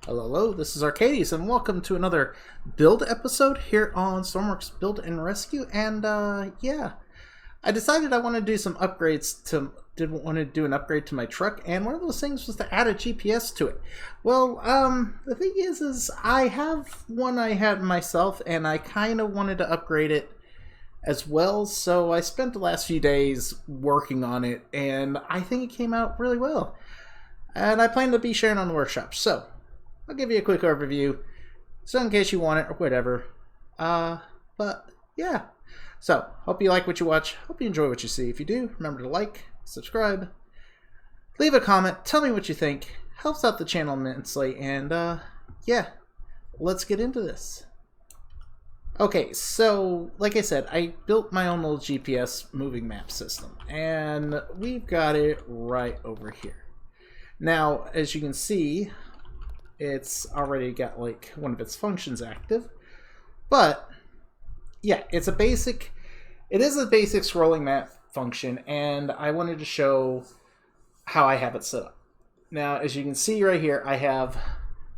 Hello, hello, this is Arcadius, and welcome to another build episode here on Stormworks Build and Rescue. And, yeah, I decided I want to do some upgrades didn't want to do an upgrade to my truck, and one of those things was to add a GPS to it. Well, the thing is I have one I had myself, and I kind of wanted to upgrade it as well, so I spent the last few days working on it, and I think it came out really well. And I plan to be sharing on the workshop, so I'll give you a quick overview, so in case you want it or whatever. But yeah, so hope you like what you watch, hope you enjoy what you see. If you do, remember to like, subscribe, leave a comment, tell me what you think. Helps out the channel immensely, and yeah, let's get into this. Okay, so like I said, I built my own little GPS moving map system, and we've got it right over here. Now, as you can see, it's already got like one of its functions active, but yeah, it is a basic scrolling map function, and I wanted to show how I have it set up. Now, as you can see right here, I have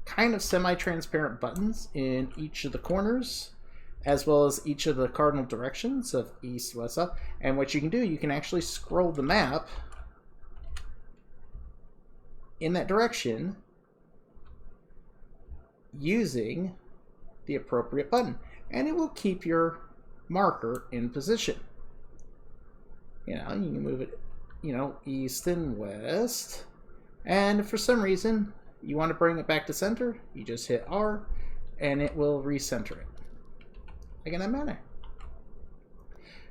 kind of semi-transparent buttons in each of the corners, as well as each of the cardinal directions of east, west, south. And what you can do, you can actually scroll the map in that direction using the appropriate button, and it will keep your marker in position. You know, you can move it, east and west, and if for some reason you want to bring it back to center, you just hit R and it will recenter it, like in that manner.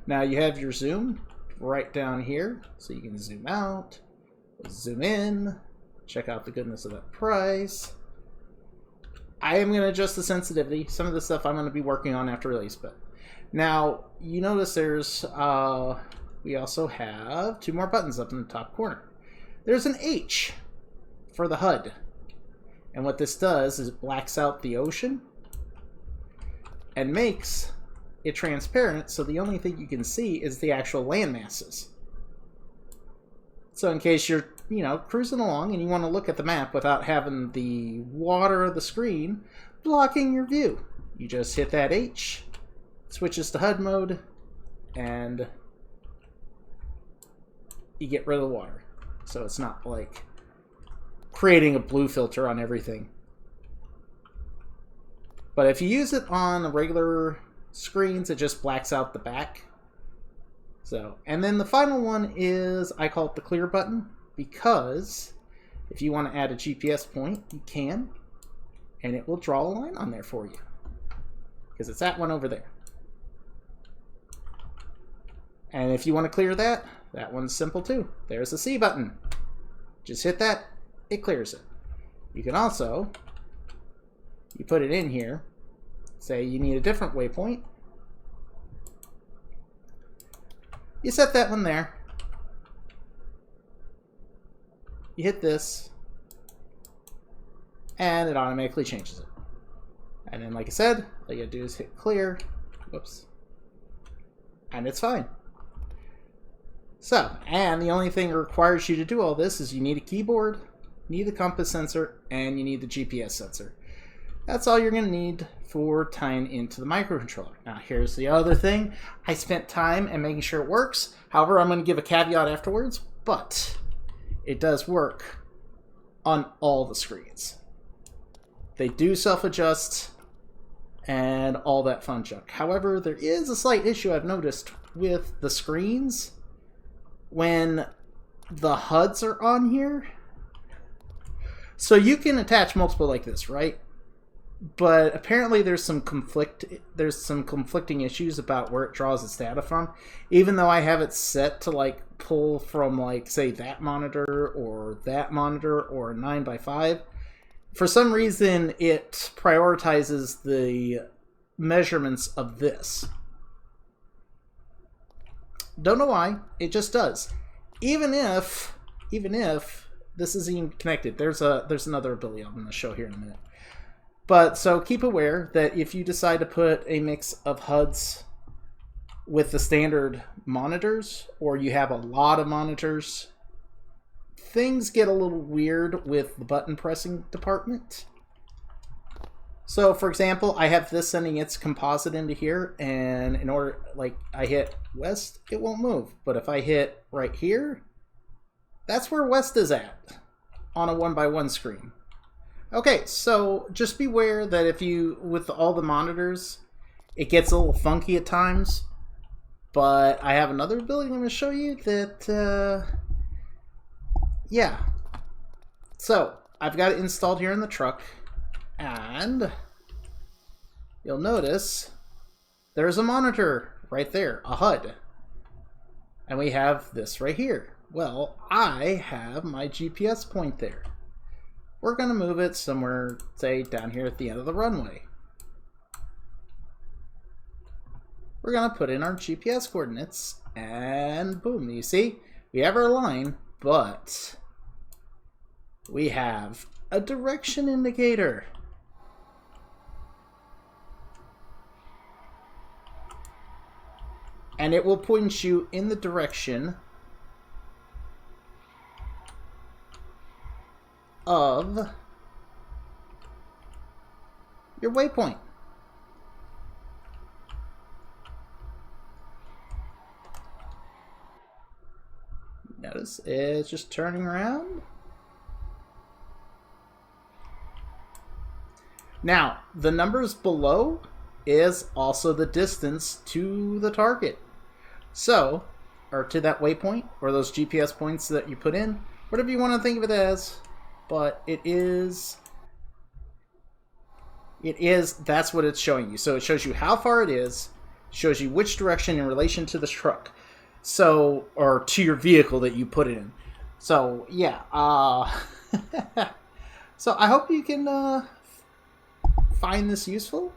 Now you have your zoom right down here, so you can zoom out, zoom in, check out the goodness of that price. I am going to adjust the sensitivity. Some of the stuff I'm going to be working on after release. But now you notice there's we also have two more buttons up in the top corner. There's an H for the HUD, and what this does is it blacks out the ocean and makes it transparent, so the only thing you can see is the actual land masses. So in case you're cruising along and you want to look at the map without having the water of the screen blocking your view, you just hit that H, switches to HUD mode, and you get rid of the water. So it's not like creating a blue filter on everything. But if you use it on the regular screens, it just blacks out the back. So, and then the final one is, I call it the clear button, because if you want to add a GPS point, you can, and it will draw a line on there for you, because it's that one over there. And if you want to clear that, that one's simple too. There's the C button. Just hit that, it clears it. You can also, you put it in here, say you need a different waypoint, you set that one there, you hit this, and it automatically changes it. And then, like I said, all you gotta do is hit clear, whoops, and it's fine. So, and the only thing that requires you to do all this is you need a keyboard, you need the compass sensor, and you need the GPS sensor. That's all you're going to need for tying into the microcontroller. Now, here's the other thing. I spent time in making sure it works. However, I'm going to give a caveat afterwards, but it does work on all the screens. They do self-adjust and all that fun junk. However, there is a slight issue I've noticed with the screens when the HUDs are on here. So you can attach multiple like this, right? But apparently there's some conflicting issues about where it draws its data from. Even though I have it set to like pull from like say that monitor or a 9x5, for some reason it prioritizes the measurements of this. Don't know why, it just does. Even if this isn't even connected, there's another ability I'm going to show here in a minute. But so keep aware that if you decide to put a mix of HUDs with the standard monitors, or you have a lot of monitors, things get a little weird with the button pressing department. So for example, I have this sending its composite into here, and in order, like, I hit west, it won't move. But if I hit right here, that's where west is at on a 1x1 screen. Okay, so just beware that if you, with all the monitors, it gets a little funky at times. But I have another ability I'm going to show you that, yeah. So I've got it installed here in the truck, and you'll notice there's a monitor right there, a HUD. And we have this right here. Well, I have my GPS point there. We're going to move it somewhere, say, down here at the end of the runway. We're going to put in our GPS coordinates, and boom, you see, we have our line, but we have a direction indicator. And it will point you in the direction of your waypoint. Notice it's just turning around. Now, the numbers below is also the distance to the target. So, or to that waypoint, or those GPS points that you put in, whatever you want to think of it as, but that's what it's showing you. So it shows you how far it is, shows you which direction in relation to the truck. So, or to your vehicle that you put it in. So, yeah. So I hope you can find this useful.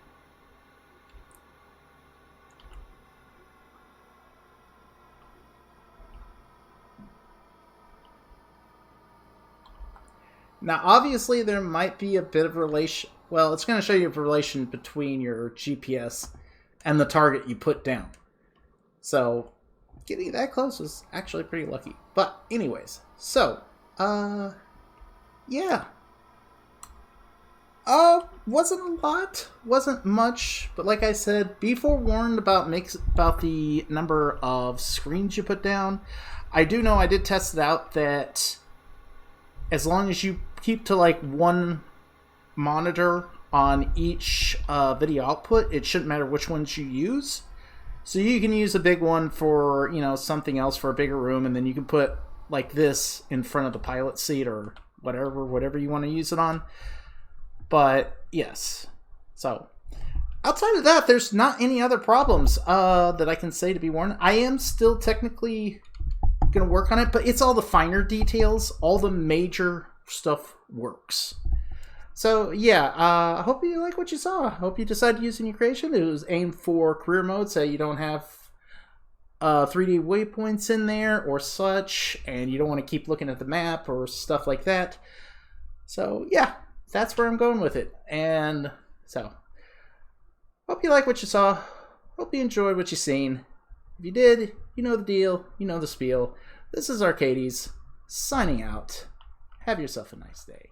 Now, obviously, there might be a bit of relation. Well, it's going to show you a relation between your GPS and the target you put down. So, getting that close was actually pretty lucky. But, anyways, so, yeah. Wasn't a lot, wasn't much, but like I said, be forewarned about the number of screens you put down. I do know, I did test it out, that as long as you keep to like one monitor on each video output, it shouldn't matter which ones you use. So you can use a big one for, you know, something else for a bigger room, and then you can put like this in front of the pilot seat or whatever you want to use it on. But yes, so outside of that, there's not any other problems that I can say to be warned. I am still technically going to work on it, but it's all the finer details. All the major stuff works. So yeah, I hope you like what you saw. I hope you decided to use in your creation. It was aimed for career mode, so you don't have 3D waypoints in there or such, and you don't want to keep looking at the map or stuff like that. So yeah, that's where I'm going with it. And so, hope you like what you saw. Hope you enjoyed what you've seen. If you did, you know the deal. You know the spiel. This is Arcades, signing out. Have yourself a nice day.